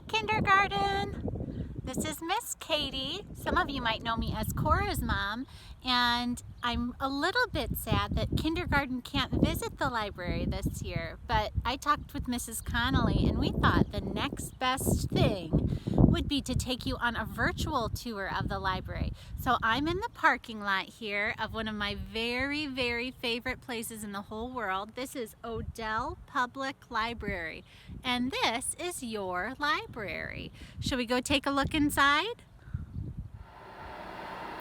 kindergarten. This is Miss Katie. Some of you might know me as Cora's mom, and I'm a little bit sad that kindergarten can't visit the library this year, but I talked with Mrs. Connolly and we thought the next best thing would be to take you on a virtual tour of the library. So I'm in the parking lot here of one of my very, very favorite places in the whole world. This is Odell Public Library, and this is your library. Shall we go take a look inside?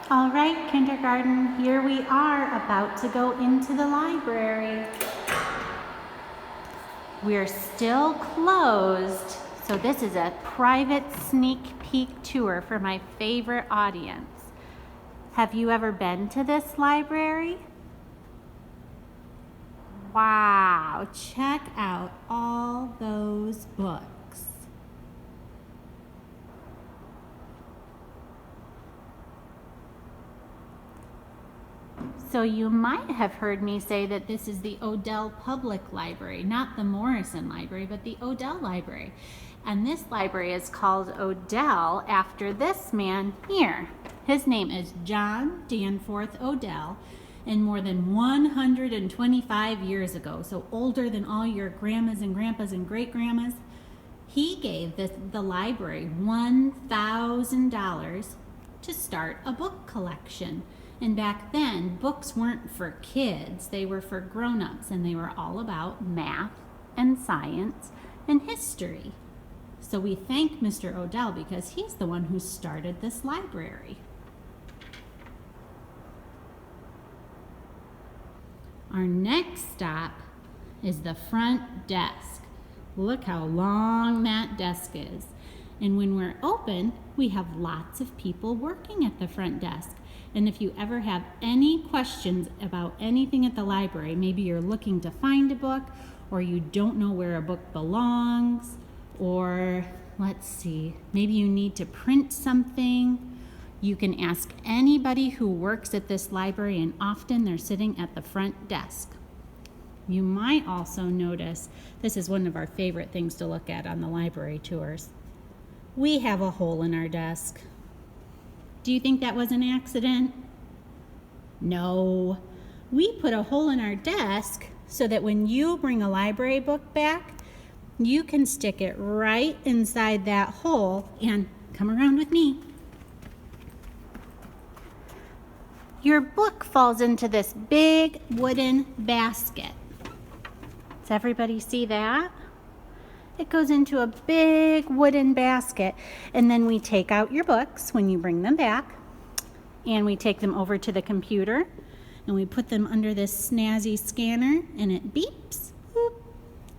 All right, kindergarten, here we are about to go into the library. We're still closed, so this is a private sneak peek tour for my favorite audience. Have you ever been to this library? Wow, check out all those books. So you might have heard me say that this is the Odell Public Library, not the Morrison Library, but the Odell Library. And this library is called Odell after this man here. His name is John Danforth Odell, and more than 125 years ago, so older than all your grandmas and grandpas and great-grandmas, he gave the library $1,000 to start a book collection. And back then, books weren't for kids, they were for grown-ups, and they were all about math and science and history. So we thank Mr. Odell because he's the one who started this library. Our next stop is the front desk. Look how long that desk is. And when we're open, we have lots of people working at the front desk. And if you ever have any questions about anything at the library, maybe you're looking to find a book, or you don't know where a book belongs, or let's see, maybe you need to print something, you can ask anybody who works at this library, and often they're sitting at the front desk. You might also notice, this is one of our favorite things to look at on the library tours. We have a hole in our desk. Do you think that was an accident? No. We put a hole in our desk so that when you bring a library book back, you can stick it right inside that hole and come around with me. Your book falls into this big wooden basket. Does everybody see that? It goes into a big wooden basket, and then we take out your books when you bring them back, and we take them over to the computer, and we put them under this snazzy scanner, and it beeps, boop,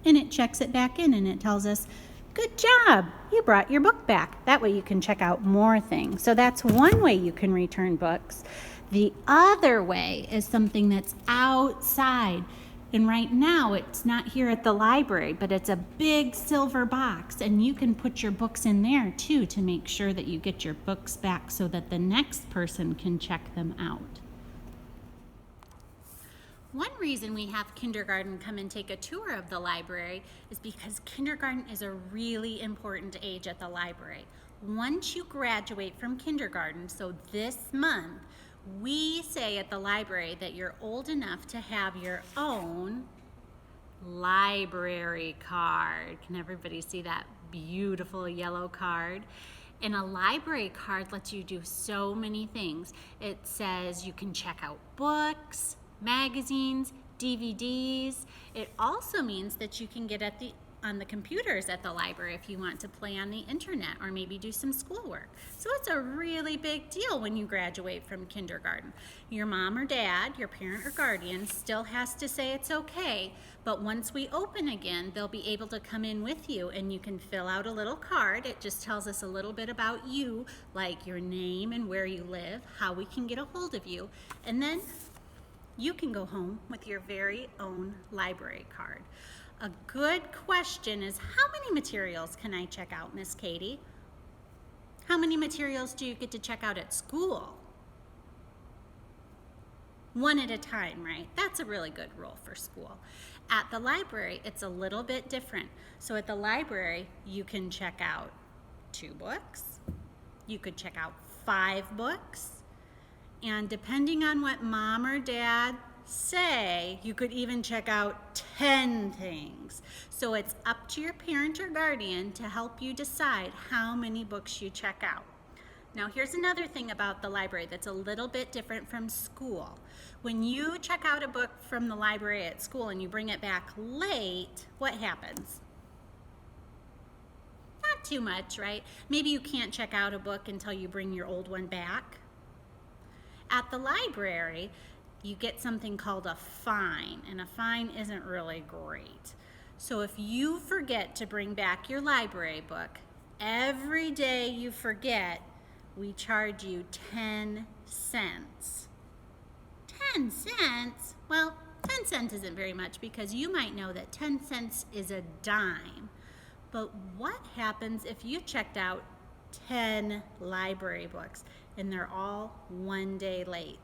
and it checks it back in, and it tells us, good job, you brought your book back. That way you can check out more things. So that's one way you can return books. The other way is something that's outside. And right now, it's not here at the library, but it's a big silver box, and you can put your books in there too to make sure that you get your books back so that the next person can check them out. One reason we have kindergarten come and take a tour of the library is because kindergarten is a really important age at the library. Once you graduate from kindergarten, so this month, we say at the library that you're old enough to have your own library card. Can everybody see that beautiful yellow card? And a library card lets you do so many things. It says you can check out books, magazines, DVDs. It also means that you can get on the computers at the library if you want to play on the internet or maybe do some schoolwork. So it's a really big deal when you graduate from kindergarten. Your mom or dad, your parent or guardian, still has to say it's okay, but once we open again, they'll be able to come in with you and you can fill out a little card. It just tells us a little bit about you, like your name and where you live, how we can get a hold of you, and then you can go home with your very own library card. A good question is, how many materials can I check out, Miss Katie? How many materials do you get to check out at school? One at a time, right? That's a really good rule for school. At the library, it's a little bit different. So at the library, you can check out 2 books. You could check out 5 books. And depending on what mom or dad say, you could even check out 10 things. So it's up to your parent or guardian to help you decide how many books you check out. Now here's another thing about the library that's a little bit different from school. When you check out a book from the library at school and you bring it back late, what happens? Not too much, right? Maybe you can't check out a book until you bring your old one back. At the library, you get something called a fine, and a fine isn't really great. So if you forget to bring back your library book, every day you forget, we charge you 10 cents. 10 cents? Well, 10 cents isn't very much because you might know that 10 cents is a dime. But what happens if you checked out 10 library books and they're all 1 day late?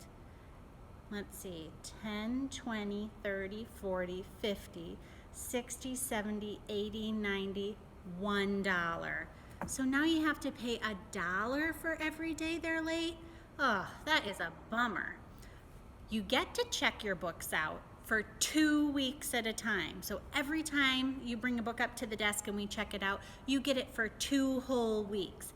Let's see, 10, 20, 30, 40, 50, 60, 70, 80, 90, $1. So now you have to pay $1 for every day they're late? Oh, that is a bummer. You get to check your books out for 2 weeks at a time. So every time you bring a book up to the desk and we check it out, you get it for 2 whole weeks.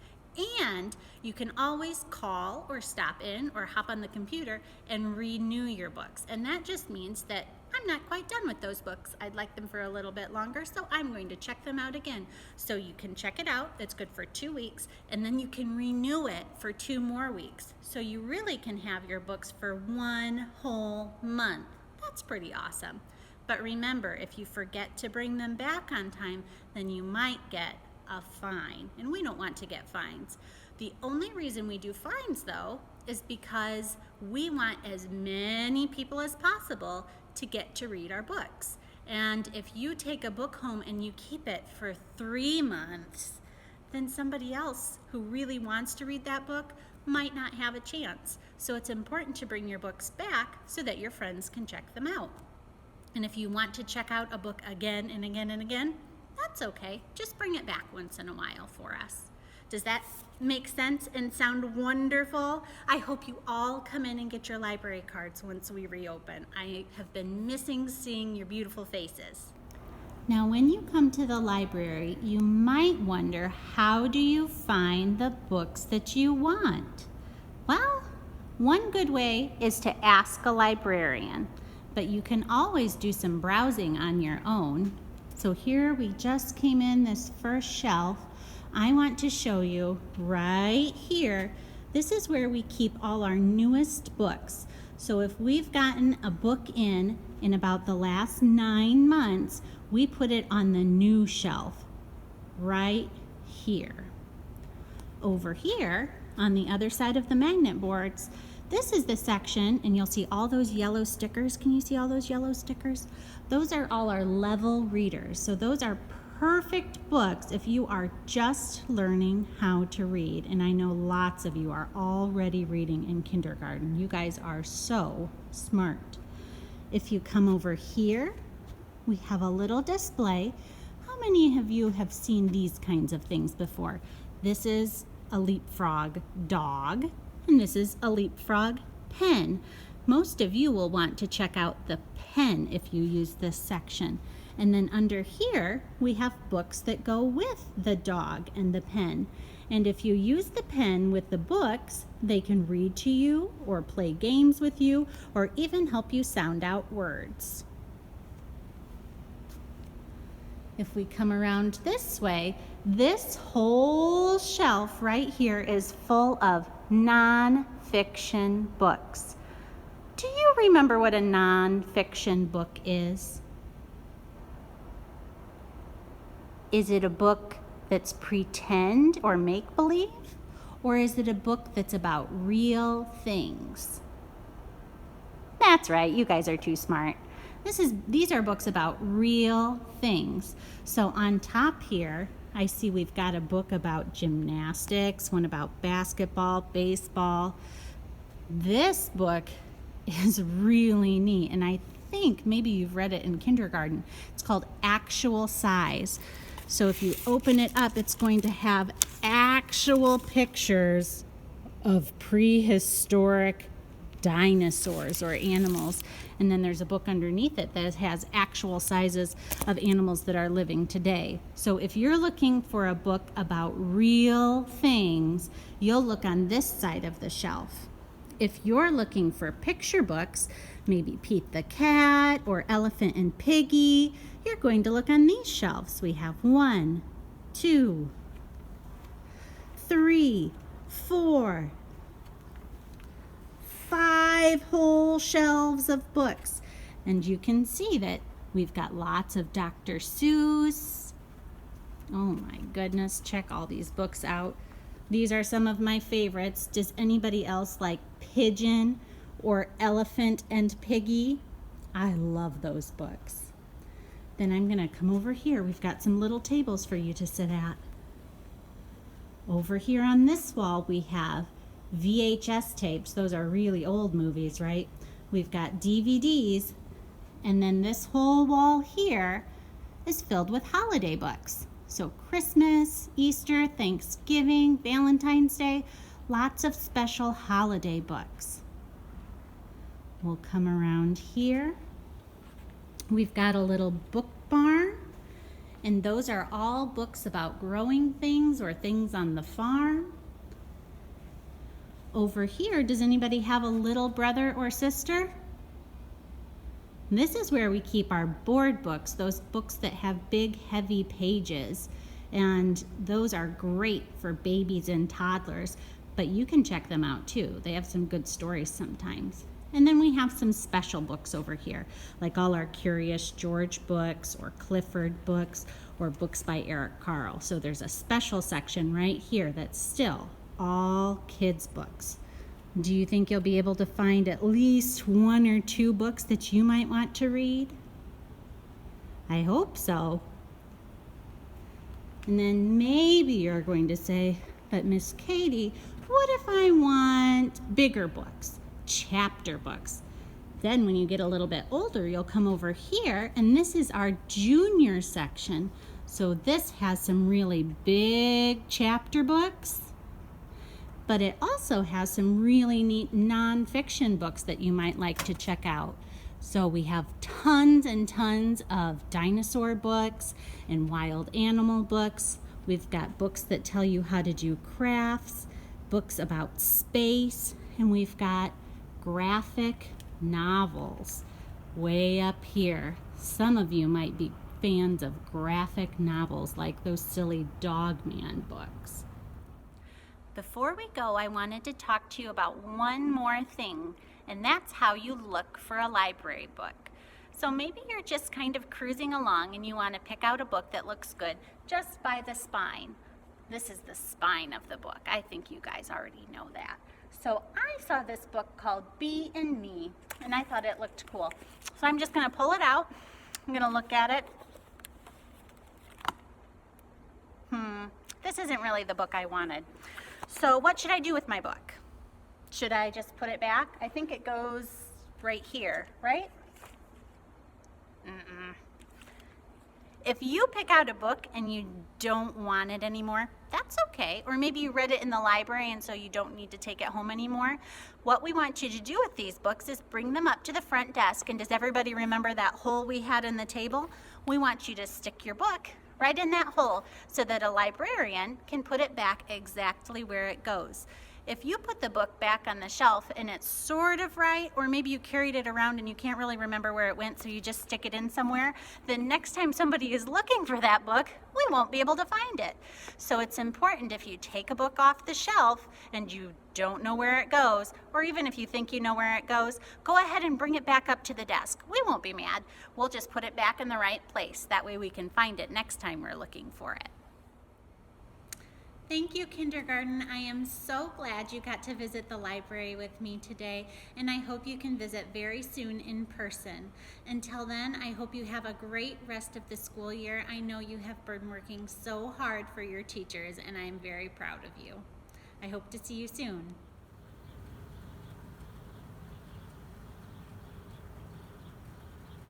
And you can always call or stop in or hop on the computer and renew your books. And that just means that I'm not quite done with those books. I'd like them for a little bit longer, so I'm going to check them out again. So you can check it out. It's good for 2 weeks, and then you can renew it for 2 more weeks. So you really can have your books for 1 whole month. That's pretty awesome. But remember, if you forget to bring them back on time, then you might get a fine, and we don't want to get fines. The only reason we do fines, though, is because we want as many people as possible to get to read our books. And if you take a book home and you keep it for 3 months, then somebody else who really wants to read that book might not have a chance. So it's important to bring your books back so that your friends can check them out. And if you want to check out a book again and again and again, that's okay. Just bring it back once in a while for us. Does that make sense and sound wonderful? I hope you all come in and get your library cards once we reopen. I have been missing seeing your beautiful faces. Now, when you come to the library, you might wonder, how do you find the books that you want? Well, one good way is to ask a librarian, but you can always do some browsing on your own. So here we just came in this first shelf. I want to show you right here. This is where we keep all our newest books. So if we've gotten a book in about the last 9 months, we put it on the new shelf right here. Over here on the other side of the magnet boards, this is the section, and you'll see all those yellow stickers. Can you see all those yellow stickers? Those are all our level readers. So those are perfect books if you are just learning how to read. And I know lots of you are already reading in kindergarten. You guys are so smart. If you come over here, we have a little display. How many of you have seen these kinds of things before? This is a leapfrog dog, and this is a leapfrog pen. Most of you will want to check out the pen if you use this section. And then under here, we have books that go with the dog and the pen. And if you use the pen with the books, they can read to you or play games with you or even help you sound out words. If we come around this way, this whole shelf right here is full of non-fiction books. Do you remember what a non-fiction book is? Is it a book that's pretend or make-believe? Or is it a book that's about real things? That's right, you guys are too smart. These are books about real things. So on top here, I see we've got a book about gymnastics, one about basketball, baseball. This book is really neat, and I think maybe you've read it in kindergarten. It's called Actual Size. So if you open it up, it's going to have actual pictures of prehistoric dinosaurs or animals. And then there's a book underneath it that has actual sizes of animals that are living today. So if you're looking for a book about real things, you'll look on this side of the shelf. If you're looking for picture books, maybe Pete the Cat or Elephant and Piggy, you're going to look on these shelves. We have 1, 2, 3, 4, 5 whole shelves of books. And you can see that we've got lots of Dr. Seuss. Oh my goodness, check all these books out. These are some of my favorites. Does anybody else like Pigeon or Elephant and Piggy? I love those books. Then I'm going to come over here. We've got some little tables for you to sit at. Over here on this wall we have VHS tapes. Those are really old movies, right? We've got DVDs, and then this whole wall here is filled with holiday books. So Christmas, Easter, Thanksgiving, Valentine's Day, lots of special holiday books. We'll come around here. We've got a little book barn, and those are all books about growing things or things on the farm. Over here, does anybody have a little brother or sister? This is where we keep our board books, those books that have big, heavy pages. And those are great for babies and toddlers, but you can check them out too. They have some good stories sometimes. And then we have some special books over here, like all our Curious George books or Clifford books or books by Eric Carle. So there's a special section right here that's still all kids' books. Do you think you'll be able to find at least 1 or 2 books that you might want to read? I hope so. And then maybe you're going to say, but Miss Katie, what if I want bigger books, chapter books? Then when you get a little bit older, you'll come over here, and this is our junior section. So this has some really big chapter books, but it also has some really neat nonfiction books that you might like to check out. So we have tons and tons of dinosaur books and wild animal books. We've got books that tell you how to do crafts, books about space, and we've got graphic novels way up here. Some of you might be fans of graphic novels like those silly Dog Man books. Before we go, I wanted to talk to you about one more thing, and that's how you look for a library book. So maybe you're just kind of cruising along and you want to pick out a book that looks good just by the spine. This is the spine of the book. I think you guys already know that. So I saw this book called Bee and Me, and I thought it looked cool. So I'm just going to pull it out. I'm going to look at it. This isn't really the book I wanted. So what should I do with my book? Should I just put it back? I think it goes right here, right? If you pick out a book and you don't want it anymore, that's okay. Or maybe you read it in the library and so you don't need to take it home anymore. What we want you to do with these books is bring them up to the front desk. And does everybody remember that hole we had in the table? We want you to stick your book right in that hole so that a librarian can put it back exactly where it goes. If you put the book back on the shelf and it's sort of right, or maybe you carried it around and you can't really remember where it went, so you just stick it in somewhere, then next time somebody is looking for that book, we won't be able to find it. So it's important, if you take a book off the shelf and you don't know where it goes, or even if you think you know where it goes, go ahead and bring it back up to the desk. We won't be mad. We'll just put it back in the right place. That way we can find it next time we're looking for it. Thank you, kindergarten. I am so glad you got to visit the library with me today, and I hope you can visit very soon in person. Until then, I hope you have a great rest of the school year. I know you have been working so hard for your teachers, and I am very proud of you. I hope to see you soon.